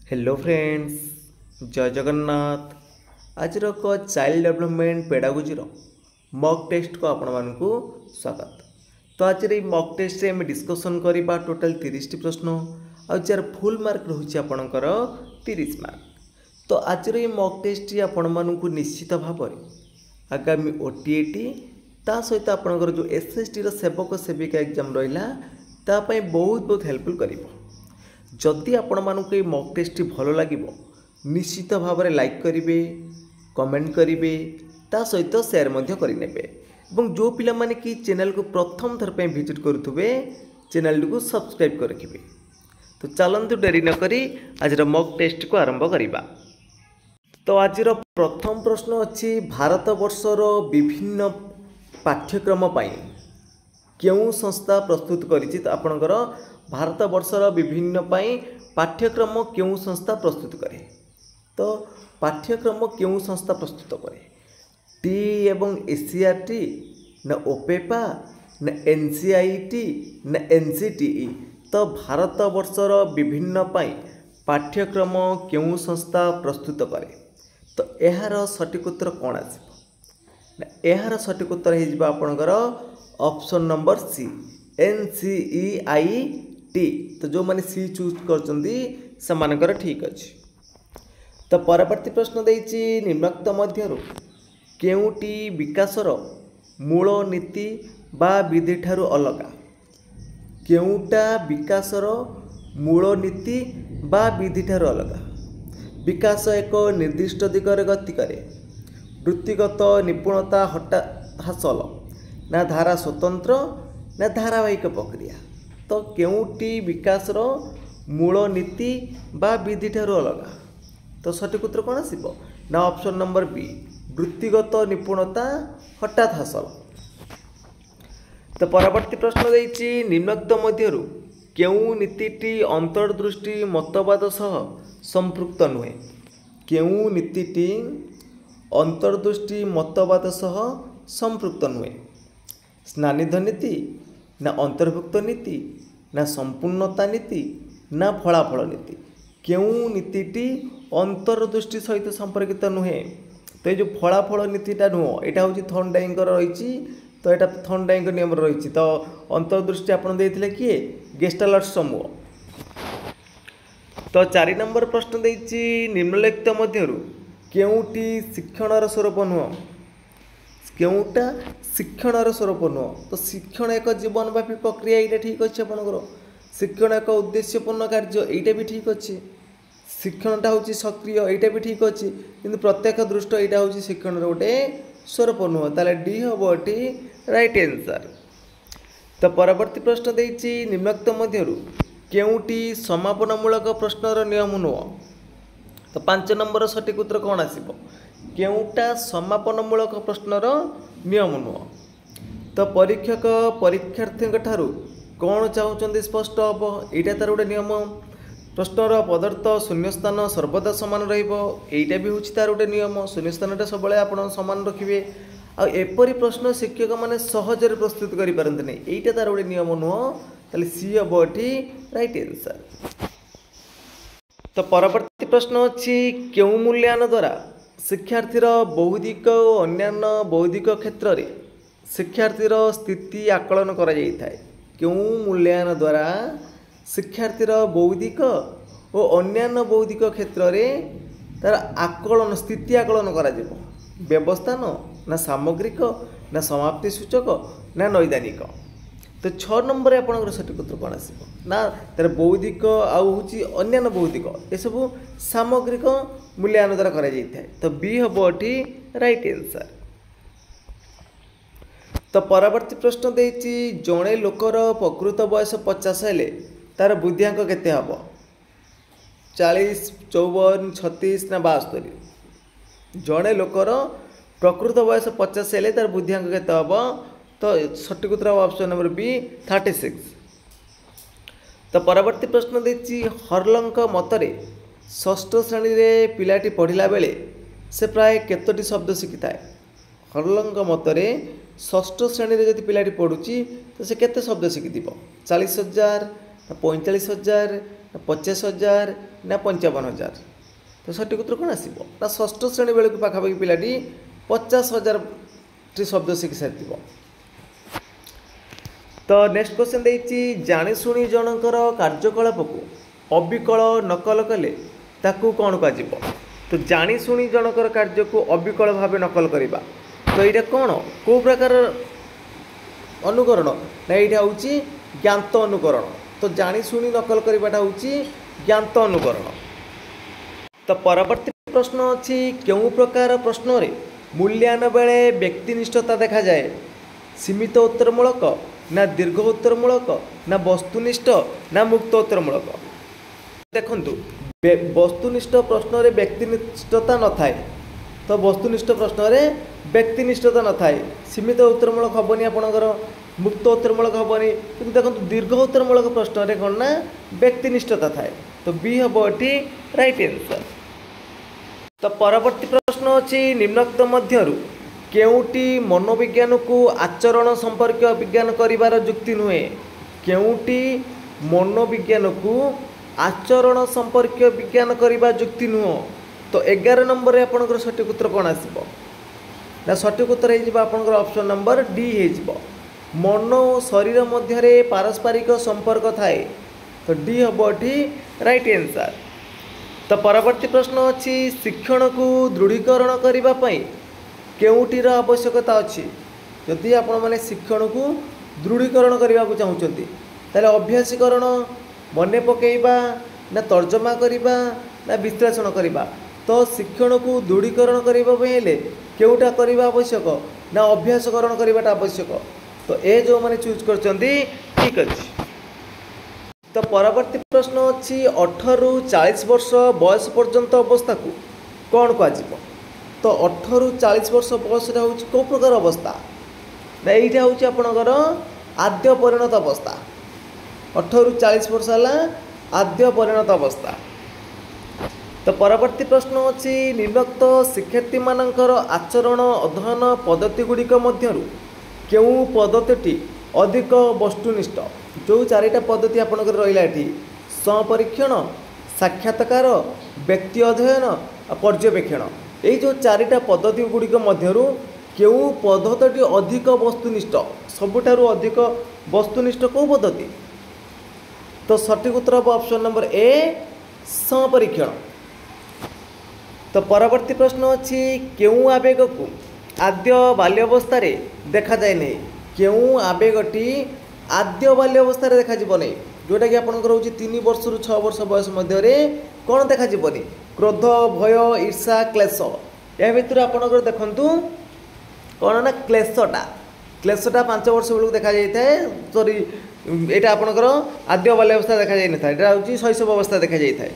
Hello friends, जय जगन्नाथ। आज child development pedagogy mock test को आपण मानकु स्वागत। तो आज मॉक टेस्ट रे डिस्कसन करबा टोटल 30 टी प्रश्न आ जार फुल मार्क रहुछि आपणकर 30 मार्क। तो आज मॉक टेस्ट आपण मानकु निश्चित भाव आगामी ओटीएटी ता सहित आपणकर जो एसएसटी रो सेवक सेविका एग्जाम रहिला ता पई बहुत हेल्पफुल करिवो। जदि आपण मानक मॉक टेस्ट भल लगे निश्चित भाव में लाइक करेंगे, कमेंट करेंगे, ता सहित शेयर करेंगे। और जो पिला माने कि चैनल को प्रथम थर पे विजिट करुवे चैनल को सब्सक्राइब कर रखिए। तो चलतु डेरी न करी आज मॉक टेस्ट को आरंभ करवा। तो आज प्रथम प्रश्न अच्छी भारत वर्षर विभिन्न पाठ्यक्रम क्यों संस्था प्रस्तुत करिछि। तो आपणकर भारत वर्षर विभिन्न पाठ्यक्रम क्यों संस्था प्रस्तुत करे। तो पाठ्यक्रम क्यों संस्था प्रस्तुत करे, टी एवं एसीआरटी न ओपेपा न एनसीआईटी न एनसीटीई। तो भारत वर्षर विभिन्न पाठ्यक्रम क्यों संस्था प्रस्तुत करे। तो यार सटीक उत्तर कौन आसो, यार सटीक उत्तर हो आपणकर ऑप्शन नंबर सी एनसीईआईटी। तो जो मैंने सी चूज कर ठीक अच्छे। तो परवर्ती प्रश्न देछि निम्नोक्त मध्यरु केउटी विकासर मूल नीति बा विधि ठारू अलगा। केउटा विकासर मूल नीति बा विधि ठारू अलगा। विकास एक निर्दिष्ट दिगरे गति करे, वृत्तिगत निपुणता हासिल ना धारा स्वतंत्र ना धारावाहिक प्रक्रिया। तो केउटी विकासर मूल नीति बा विधि ठारू अलगा। तो सटीक उत्तर कौन आसिबो ना ऑप्शन नंबर बी वृत्तिगत निपुणता हठात हासिल। तो परवर्ती प्रश्न देछि निम्नोक्त मध्यरु केउ नीतिटी अंतर्दृष्टि मतवाद सह संपृक्त नुहे। केउ नीतिटी अंतर्दृष्टि मतवाद सह संपृक्त नुहे। स्नानिध नीति ना अंतर्भुक्त नीति ना संपूर्णता नीति ना फलाफल नीति। केउ नीतिटी अंतर्दृष्टि सहित संपर्कित नुहे। तो ये फलाफल नीतिटा नुह यहाँ हूँ थर्नडाइकर रही। तो यहाँ थर्नडाइक नियम रही। तो अंतर्दृष्टि आपन देते किए गेस्टाल्ट समूह। तो 4 नंबर प्रश्न देछि निम्नलिखित मध्यरु केउटी शिक्षणर स्वरूप नुह। केउटा शिक्षणर स्वरूप नुह। तो शिक्षण एक जीवनव्यापी प्रक्रिया ये ठीक अच्छे। आपंकर शिक्षण एक उद्देश्यपूर्ण कार्य ये भी ठीक अच्छे। शिक्षणटा हूँ सक्रिय यहाँ भी ठीक अच्छे, किंतु प्रत्यक्ष दृष्ट यहाँ हूँ शिक्षण गोटे स्वरूप नुह। ताले डी हम ये राइट आंसर। तो परवर्ती प्रश्न देछि निम्नोक्त मध्यरु केउटी समापनमूलक प्रश्नर नियम नुह। तो 5 नंबर सटीक उत्तर कौन आसिबो केउटा समापनमूलक प्रश्नर नियम नुह। तो परीक्षक परीक्षार्थी ठारू कौन चाहते स्पष्ट हम यहाँ तार गोटे नियम। प्रश्नर पदार्थ शून्यस्थान सर्वदा सामान रहीटा भी हूँ तार गोटे नियम। शून्यस्थानटा सब आप सामान रखिए। आएपरी प्रश्न शिक्षक मैंने सहजरे प्रस्तुत करें यहाँ तार गोटे नियम नुह। ताले सी हम ये राइट आंसर। तो परवर्ती प्रश्न अच्छी क्यों मूल्यायन द्वारा शिक्षार्थीर बौद्धिक और अन्यान्य बौद्धिक क्षेत्र में शिक्षार्थीर स्थिति आकलन करा जाइथाय। क्यों मूल्यायन द्वारा शिक्षार्थीर बौद्धिक और अन्यान्य बौद्धिक क्षेत्र में तार आकलन स्थिति आकलन करा जिवो। व्यवस्थान ना सामग्रिक ना समाप्ति सूचक ना नैदानिक। तो 6 नंबर आपंकर सटीक उत्तर कौन आसिबो ना तार बौद्धिक आउ हूँ अन्यान्य बौद्धिक ये सब सामग्रिक मूल्यांकन द्वारा करा जाइथाय। तो बी हम ये राइट आंसर। तो परवर्ती प्रश्न देछि जड़े लोकर प्रकृत बयस 50 हेले तार बुद्धिआंक केते हम 40 54 36 ना 72। जड़े लोकर प्रकृत बयस 50 हेले तार बुद्धिआंक केते हम। तो सटीक उत्तर ऑप्शन नंबर बी 36। तो परवर्ती प्रश्न देछि हर्लंक मतरे षष्ठ श्रेणी रे पिलाटी पढ़िला बेले से प्राय केतोटी शब्द शिखि थाए। हर्लंक मतरे षष्ठ श्रेणी रे जदि पिलाटी पढ़ुची तो से केते शब्द शिखि 40,000 ना 45,000 50,000 ना 55,000 तो सठिक उत्तर कौन आसो ना षष्ठ श्रेणी बेलू पाखापाखि पिलाटी 50,000 टी शब्द शिखी सारी। तो नेक्स्ट क्वेश्चन देती जाशुणी जनकर कार्यकलाप को अविकल नकल कले ताकू कौन कह तो जाशुणी जनकर कार्य को अविकल भाव नकल करवा तो यहाँ कौन कौ प्रकार अनुकरण ना यहाँ हूँ ज्ञात अनुकरण तो जाशुणी नकल करवाटा हूँ ज्ञात अनुकरण। तो परवर्ती प्रश्न अच्छी क्यों प्रकार प्रश्न रे मूल्यायन बेले व्यक्तिनिष्ठता देखा जाए सीमित उत्तरमूलक ना दीर्घ उत्तरमूलक ना वस्तुनिष्ठ ना मुक्त उत्तरमूलक। देखंतु वस्तुनिष्ठ प्रश्न रे व्यक्तिनिष्ठता न थाए तो वस्तुनिष्ठ प्रश्न रे व्यक्तिनिष्ठता न थाए सीमित उत्तरमूलक हेनी आपणकर मुक्त उत्तरमूलक हेनी कि देखो दीर्घ उत्तरमूलक प्रश्न रे कौन ना व्यक्तिनिष्ठता थाए तो बी हम ये राइट आंसर। तो परवर्ती प्रश्न अच्छी निम्नोक्त मध्यरु केउटी मनोविज्ञान को आचरण संपर्क विज्ञान करिवार युक्ति नुहे केउटी मनोविज्ञान को आचरण संपर्क विज्ञान करिवा युक्ति नुह तो 11 नंबर रे आपनकर सठिक उत्तर कौन आसीबो ना सठिक उत्तर हो आपनकर ऑप्शन नंबर डी हो मन और शरीर मध्य पारस्परिक संपर्क थाए तो डी हम ये राइट आंसर। तो परवर्ती प्रश्न अच्छी शिक्षण को दृढ़ीकरण करने केउटीर आवश्यकता अच्छी जदि आपण मैंने शिक्षण को दृढ़ीकरण करने को चाहते ताले अभ्यासीकरण मन पकेबा ना तर्जमा करवा ना विश्लेषण करवा तो शिक्षण को दृढ़ीकरण करने केउटा करवा आवश्यक ना अभ्यासकरण करवाटा आवश्यक तो ए जो मैंने चूज कर ठीक अच्छे। तो परवर्ती प्रश्न अच्छी 18 ରୁ 40 वर्ष बयस पर्यंत अवस्था को कौन कह तो 18 ରୁ 40 वर्ष बयस हूँ कौ प्रकार अवस्था ना यहाँ हूँ आपणकर आद्य परिणत अवस्था 18 ରୁ 40 वर्ष है आद्य परिणत अवस्था। तो परवर्ती प्रश्न अच्छी निम्नोक्त शिक्षार्थी मानकर आचरण अध्ययन पद्धति गुड़िक मध्यरु केउ पद्धति अधिक वस्तुनिष्ठ जो चारिटा पद्धति आपणकर रहा ये स्वपरीक्षण साक्षात्कार व्यक्ति अध्ययन पर्यवेक्षण ये जो चारिटा पद्धति गुड़िक मध्यरु केउ पद्धति अधिक वस्तुनिष्ठ सबुठारु अधिक वस्तुनिष्ठ कौ पद्धति तो सठिक उत्तर हम ऑप्शन नंबर ए स्वपरीक्षण। तो परवर्ती प्रश्न अच्छी केउ आवेग को आद्य बाल्यावस्था देखा जाए नहीं केउ आवेगटी आद्य बाल्यावस्था देखा नहीं जोटा कि आपंकर हूँ 3 वर्ष ରୁ 6 वर्ष बयस मध्य कौन देखा क्रोध भय ईर्षा क्लेश या भर आपंकर देखु कौन ना क्लेशटा 5 वर्ष बेलू देखा जाए सॉरी यहाँ आपंकर आद्य बाल्यावस्था देखा जाए ना यहाँ हूँ शैशव अवस्था देखा जाए।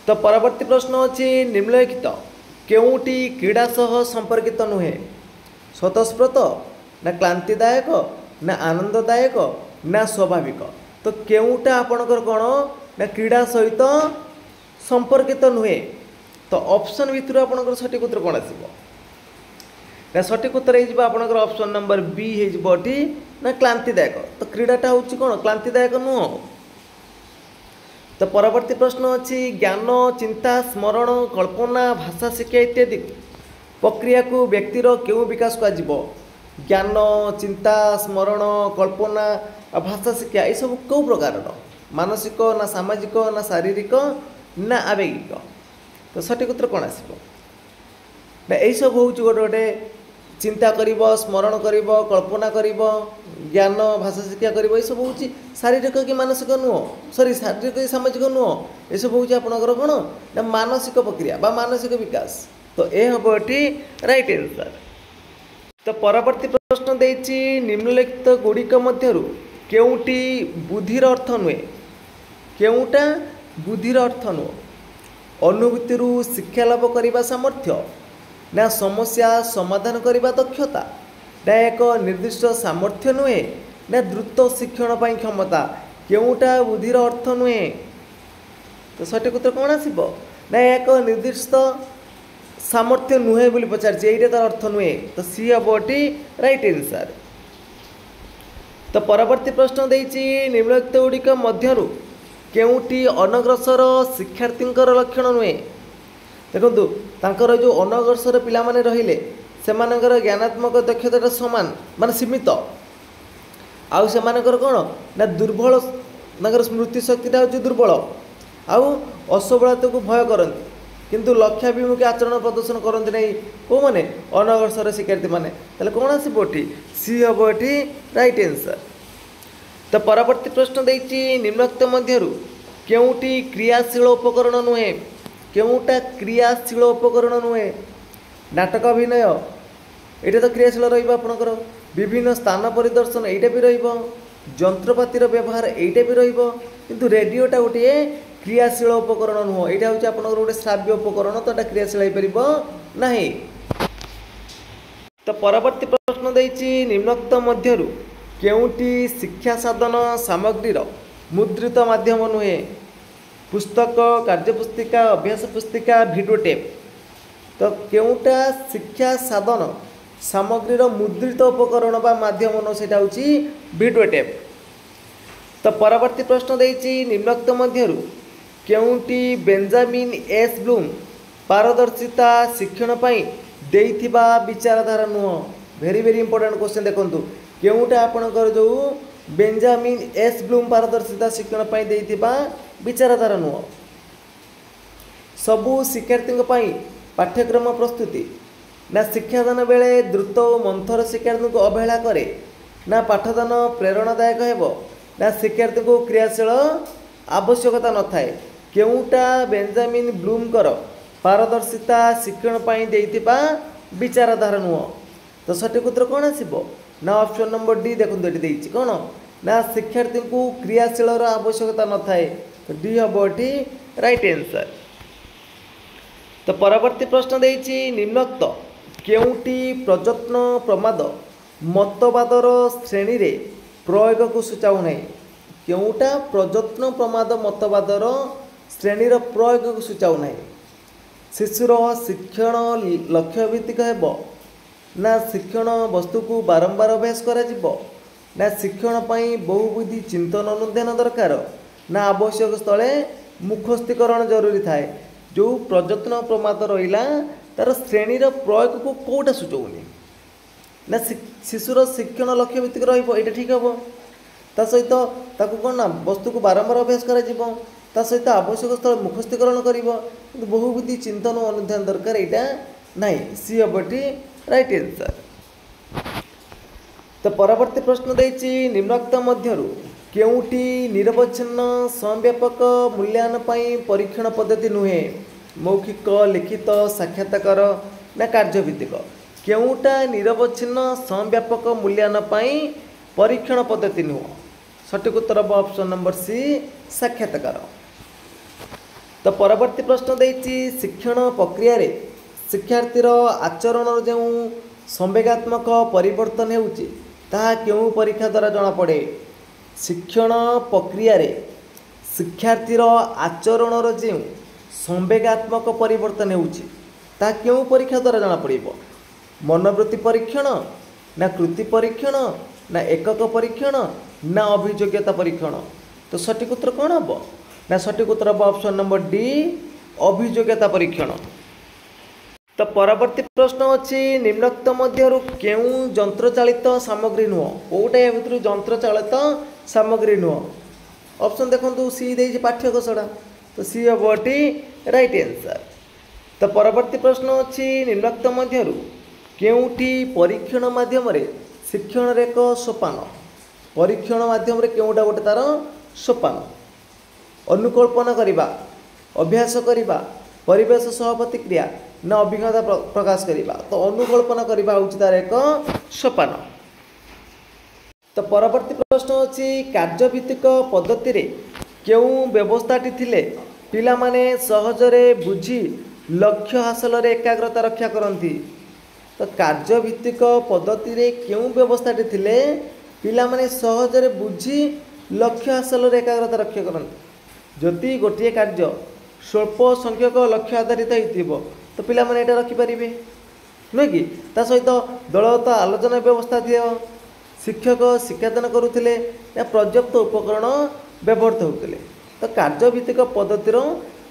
तो परवर्ती प्रश्न अच्छी निम्नलिखित केउटी क्रीड़ा सह संपर्कित नुहे स्वतःस्फूर्त ना क्लांतिदायक ना आनंददायक ना स्वाभाविक तो केउटा आपणकर कौन ना क्रीड़ा सहित संपर्कित नुहे तो ऑप्शन भितर आपणकर सठिक उत्तर कौन आसीबो ना सठिक उत्तर हो आपणकर ऑप्शन नंबर बी हो ना क्लांतिदायक तो क्रीड़ाटा हूँ कौन क्लांतिदायक नुह। तो परवर्ती प्रश्न अच्छी ज्ञान चिंता स्मरण कल्पना भाषा शिक्षा इत्यादि प्रक्रिया को व्यक्तिर क्यों विकास कह ज्ञान चिंता स्मरण कल्पना भाषा शिक्षा ये सब कौ प्रकार मानसिक ना सामाजिक ना शारीरिक ना आवेगिक तो सठिक उत्तर कौन आसो ना यही सब हूँ गोटे गोटे चिंता करिब स्मरण करिब कल्पना करिब ज्ञान भाषा शिक्षा करिब ये सब हूँ शारीरिक कि मानसिक नुह सॉरी शारीरिक कि सामाजिक नुह ये सब हूँ आपणकर कौन ना मानसिक प्रक्रिया बा मानसिक विकास तो ये हम ये राइट आंसर। तो परवर्ती प्रश्न देछि निम्नलिखित गुड़िक मध्यरु केउटी बुद्धिर अर्थ नुहे केउटा बुद्धिर अर्थ नुह अनुभूति शिक्षा लाभ करने सामर्थ्य ना समस्या समाधान करने दक्षता ना एक निर्दिष्ट सामर्थ्य नुहे ना द्रुत शिक्षण पर क्षमता केउटा बुद्धिर अर्थ नुहे तो सठिक उत्तर कौन आसो ना एक निर्दिष्ट सामर्थ्य नुहे बोली पचार ये तार अर्थ नुहे तो सी हम ये राइट आंसर। तो परवर्ती प्रश्न देछि निम्नलिखित गुड़िक मध्यरु केउटी अनग्रसर शिक्षार्थींकर लक्षण नुहे। देखंतु तांकर जो अनग्रसर पिला माने रहिले सेमानकर ज्ञानात्मक दक्षता समान माने सीमित आउ सेमानकर कोन ना दुर्बल तांकर स्मृति शक्तिटा होची दुर्बल आउ असबलता को भय करंती किंतु लक्ष्याभिमुखी आचरण प्रदर्शन करते नहीं को मैंने अनग्रसर शिक्षार्थी मैंने कौन आसबी सी हम ये राइट आंसर। तो परवर्ती प्रश्न देती निम्नोक्त मध्यरु केउटी क्रियाशील उपकरण नुहे केउटा क्रियाशील उपकरण नुहे नाटक अभिनय ये तो क्रियाशील रपर विभिन्न स्थान परिदर्शन यहाँ भी रंत्रपातिर व्यवहार यहाँ भी रु रेडियोटा गोटे क्रियाशील उपकरण नुह यहाँ हूँ आप गोटे श्राव्य उपकरण तो यहाँ क्रियाशील हो पार ना। तो परवर्ती प्रश्न देती निम्नोक्त मध्यरु केउटी शिक्षा साधन सामग्रीर मुद्रित माध्यम नुहे पुस्तक कार्यपुस्तिका अभ्यास पुस्तिका वीडियो टेप। तो केउटा शिक्षा साधन सामग्रीर मुद्रित उपकरण बा माध्यम नुह से वीडियो टेप। तो परवर्ती प्रश्न देती निम्नोक्त मध्यरु केउटी बेंजामिन एस ब्लूम पारदर्शिता शिक्षण पाई देइथिबा विचारधारा नुह वेरी वेरी इंपोर्टेंट क्वेश्चन देखंतु केउटा आपणकर जो बेंजामिन एस ब्लूम पारदर्शिता शिक्षण पाई देइथिबा विचारधारा नुह सबु शिक्षार्थी पाई पाठ्यक्रम प्रस्तुति ना शिक्षादान बेले द्रुत और मंथर शिक्षार्थी को अवहेला करे ना पाठदान प्रेरणादायक हेबो ना शिक्षार्थी को क्रियाशील आवश्यकता न थाए केउटा बेंजामिन ब्लूमकर पारदर्शिता शिक्षण पाई देइथिबा विचारधारा नुह। तो सठिक उत्तर कौन आसब ना ऑप्शन नंबर डी देखो ये कौन ना शिक्षार्थी को क्रियाशील आवश्यकता न थाए तो डी हम ये राइट आंसर। तो परवर्ती प्रश्न देती निम्नोक्त केउटी प्रयत्न प्रमाद मतवादर श्रेणी रे प्रयोग को सूचाऊ नहीं केउटा प्रयत्न प्रमाद मतवादर श्रेणीर प्रयोग को सूचाऊ नहीं शिशुर शिक्षण लक्ष्य भित्तिक हेब ना शिक्षण वस्तु को बारंबार अभ्यास करा ना शिक्षण पाई बहुबुद्धि चिंतन अनुध्यान दरकार ना आवश्यक स्थले मुखस्थीकरण जरूरी थाए जो प्रयत्न प्रमाद रहा तार श्रेणीर प्रयोग को कौटा सूचौनी ना शिशुर शिक्षण लक्ष्य भित्तिक रहा ठीक हम ता सहित ताकू कौन ना वस्तु को बारंबार अभ्यास करा ता सहित आवश्यक स्थल मुखस्थीकरण कर बहुबुद्धि चिंतन और अनुध्यान दरकार यहाँ ना सी हम ये राइट आंसर। तो परवर्ती प्रश्न देती निम्नोक्त मध्यरु केउटी निरवच्छिन्न समव्यापक मूल्यांकन पाई परीक्षण पद्धति नुहे मौखिक लिखित साक्षात्कार ना कार्यभित्तिक केउटा निरवच्छिन्न समव्यापक मूल्यांकन पाई परीक्षण पद्धति नुह सठिक उत्तर ऑप्शन नंबर सी साक्षात्कार। तो परवर्ती प्रश्न देती शिक्षण प्रक्रिया रे शिक्षार्थीर आचरण जो संवेगात्मक परिवर्तन होउची ताहा केउ परीक्षा द्वारा जना पड़े शिक्षण प्रक्रिया रे शिक्षार्थीर आचरण जो संवेगात्मक परिवर्तन होउची ताहा केउ परीक्षा द्वारा जना पड़िबो मनोवृत्ति परीक्षण ना कृति परीक्षण ना एकक परीक्षण ना अभियोग्यता परीक्षण। तो सठिक उत्तर कौन हम ना सठिक उत्तर हम ऑप्शन नंबर डी अभियोग्यता परीक्षण। तो परवर्ती प्रश्न अच्छी निम्नोक्त मध्यरु केउ यंत्रचालित सामग्री नुह कौटा या भितर यंत्रचालित सामग्री नुह ऑप्शन देखो सी दे पाठ्यकोशड़ा तो सी हम ये राइट आंसर। तो परवर्ती प्रश्न अच्छी निम्नोक्त मध्यरु केउटी परीक्षण माध्यम शिक्षण एक सोपान परीक्षण माध्यम केउटा गोटे तार सोपान अनुकल्पना करिबा अभ्यास करिबा परिवेश सह प्रतिक्रिया ना अभिज्ञता प्रकाश करिबा तो अनुकल्पना करिबा होउची तार एक सोपान। तो परवर्ती प्रश्न अछि कार्यभित्तिक पद्धति रे केउ व्यवस्थाटी थिले पिला माने सहजरे बुझी लक्ष्य हासिल रे एकाग्रता रक्षा करंती। तो कार्यभित्तिक पद्धति रे केउ व्यवस्थाटी थिले पिला माने सहजरे बुझी लक्ष्य हासिल रे एकाग्रता रक्षा करंती जदि गोटे कार्य स्वल्प संख्यक लक्ष्य आधारित हो तो पिला माने एटा रखि परिबे नुहे कि ता सहित दलगत आलोचना व्यवस्था दिए शिक्षक शिक्षादान करुले या पर्याप्त उपकरण व्यवहृत होते तो कार्यभित्तिक पद्धतिर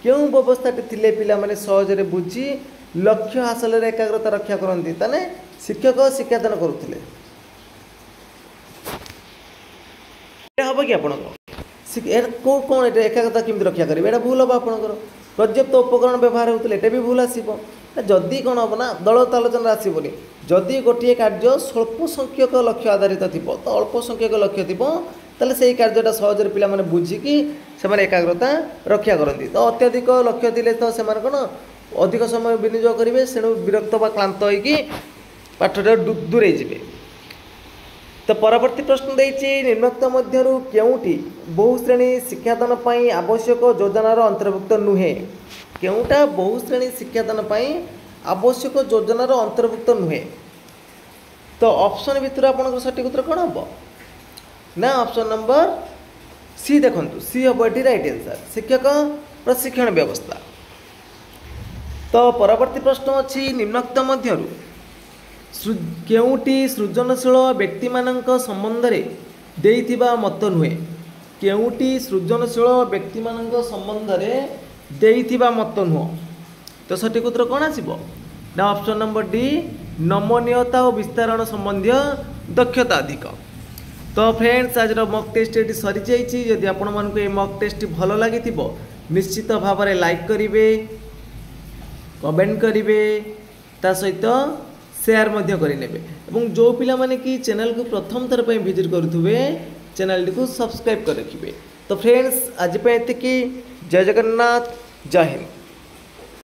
क्यों व्यवस्थाटी थिले पिला माने सहजरे बुझी लक्ष्य हासिल एकाग्रता रक्षा करती ताने शिक्षक शिक्षादान करुले हम कि आप कौन ये एकाग्रता केमी रक्षा करेंगे यहाँ भूल हम आपंकर पर्याप्त उपकरण व्यवहार होते भी भूल आसो जदि कौन हम ना दल आलोचना आसबनी जदि गोटे कार्य स्वल्प संख्यक लक्ष्य आधारित थी तो अल्प संख्यक लक्ष्य थी ताले से कार्यटा सहजरे पिला माने बुझिकी से एकाग्रता रक्षा करती तो अत्यधिक लक्ष्य थे तो से कौन अधिक समय विनियोग करेंगे से विरक्त व क्लांत होगी पाठटा दूरे जाए। तो परवर्ती प्रश्न देछि निम्नोक्त मध्यरु केउटी बहुश्रेणी शिक्षादान पई आवश्यक योजनार अंतर्भुक्त नुहे केउटा बहुश्रेणी शिक्षादान पई आवश्यक योजनार अंतर्भुक्त नुहे। तो ऑप्शन भितर आपन सठिक उत्तर कौन हम ना ऑप्शन नंबर सी देखंतु सी हम ये राइट आंसर शिक्षक प्रशिक्षण व्यवस्था। तो परवर्ती प्रश्न अच्छी निम्नोक्त मध्यरु केउटी सृजनशील व्यक्ति मानक संबंध रे देइथिबा मत नुहे केउटी सृजनशील व्यक्ति मानक संबंध रे देइथिबा मत नुह। तो सठिक उत्तर कौन आसीबो ना ऑप्शन नंबर डी नमनीयता और विस्तारण संबंधी दक्षता अधिक। तो फ्रेंड्स आज मॉक टेस्ट ये सरी जाइए जदि आपण मानक ये मॉक टेस्ट भल लगी निश्चित भाव में लाइक करेंगे कमेंट करेंगे ता सहित शेयर करें जो पिला माने कि चैनल को प्रथम थर पर विजिट करुवे चैनल को सब्सक्राइब कर रखिए। तो फ्रेंड्स आज पे जय जगन्नाथ जय हिंद।